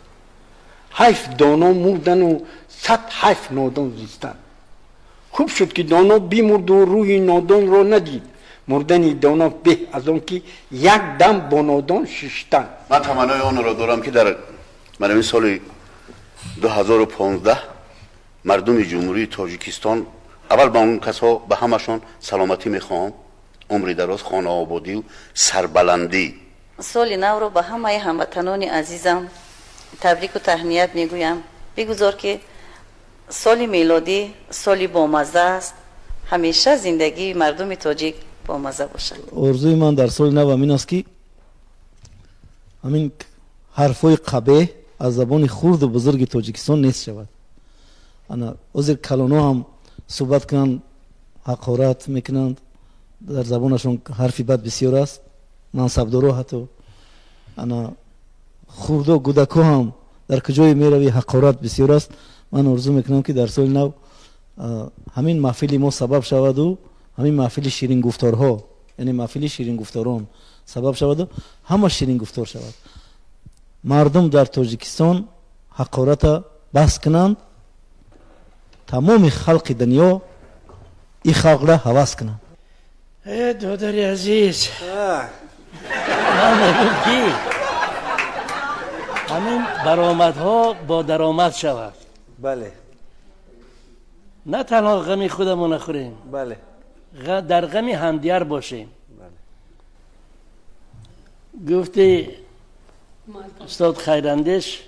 حیف دانا مردن و صد حیف نادان زیستن. خوب شد که دانا بیمرد و روی نادان را ندید. مردن دانا به از آن که یک دم با نادان ششتن. من تمنای آن را دارم که در این سال 2015 مردم جمهوری تاجیکستان، اول با اون کسا به همشان سلامتی میخوام، عمر دراز، خانه آبادی و سربلندی. سال نو رو به همه هموطنان عزیزم تبریک و تهنیت میگویم. بگذار که سال میلادی سالی بامزه است. همیشه زندگی مردم تاجیک بامزه باشد. آرزوی من در سال نو همین است که همین حرفای قبیح از زبان خرد و بزرگ تاجیکستان نیست شود. انا عذر کلانو هم صحبت کنند، حقارت میکنند، در زبانشون حرفی بد بسیار است، منصبدارا حتی انا خرد و گودکو هم در کجای میروی حقارت بسیار است. من آرزو میکنم که در سال نو همین محفل ما سبب شود و همین محفل شیرین گفتارها، یعنی محفل شیرین گفتاران سبب شود و همه شیرین گفتار شود. مردم در تاجیکستان حقارت بس کنند، تمام خلق دنیا این خلق را حواس کنند. ای دادری عزیز، من میگم که همین برآمدها با درآمد شود. بله. نه تنها غم خودمون نخوریم، بله. در غم همدیگر باشیم. گفتی استاد خیراندیش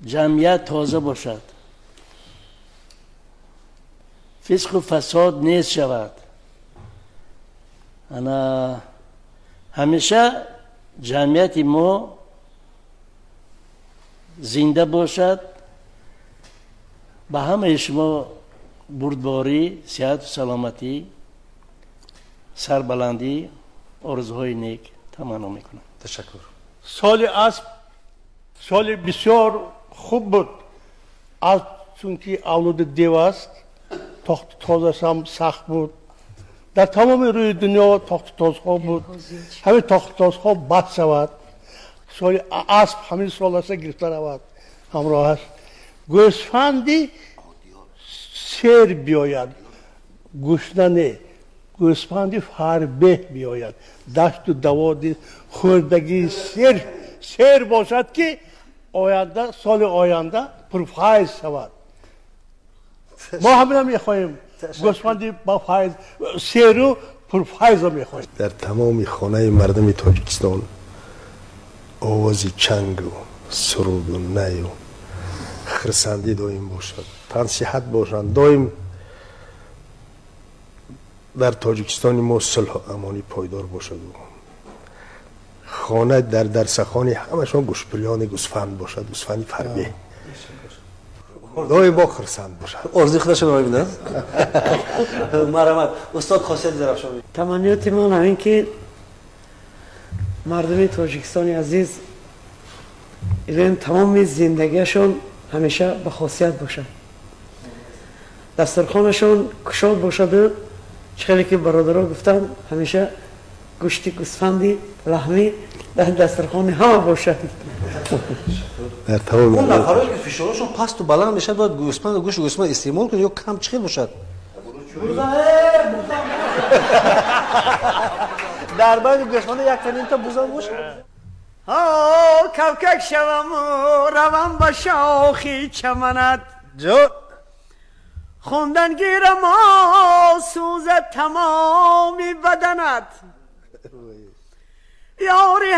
جمعیت تازه باشد، فسق و فساد نیست شود. انا همیشه جمعیت ما زنده باشد. به همه شما بردباری، صحت و سلامتی، سربلندی، آرزوهای نیک تمنا میکنم. تشکر. سال اسب سال بسیار خوب بود. اسب چونکه اولاد دیو است، تخت تازش هم سخت بود. در تمام روی دنیا تخت تازها بود. همه تخت تازها بد شود. سال اسب همین سال است گرفته رود همراهش. گوسفندی سیر بیاید، گوشنه گوسفندی فربه بیاید، دشت و دوادی خوردگی سیر باشد که آینده سال آینده پرفایز شود. ما همین میخواهیم گوسفندی با فایز سیر و پرفایز میخواهیم. در تمام خانه مردم تاجیکستان آواز چنگ و سرود و نی و خرسندی دایم باشد، تنصیحت باشند، دایم در تاجیکستان ما صلح و امانی پایدار باشد و خانه در سخانی همشان گوشپریان گوسفند باشد، گوسفندی فربه دایم با خرسند باشد. آرزوی خودش رو ببینید. مرحمت استاد خاصیت درفشانی. تمنیات من همین که مردم تاجیکستان عزیز این تمام زندگیشون همیشه به خاصیت باشد، دسترخوانشون کشاد باشد و چخیلی که برادرها گفتن همیشه گوشتی گوسفندی لحمی در دسترخوان همه باشد. اون نفرهایی که فشارشون پست و بلند میشد باید گوسفند و گوشت گوسفند استعمال کنید یا کم چخیل باشد. در باید گوسفند یک تنین تا بوزن باشد. کفکک شوم و روم با شاخی چمنت خوندن گیرم سوزد تمامی بدنت یاری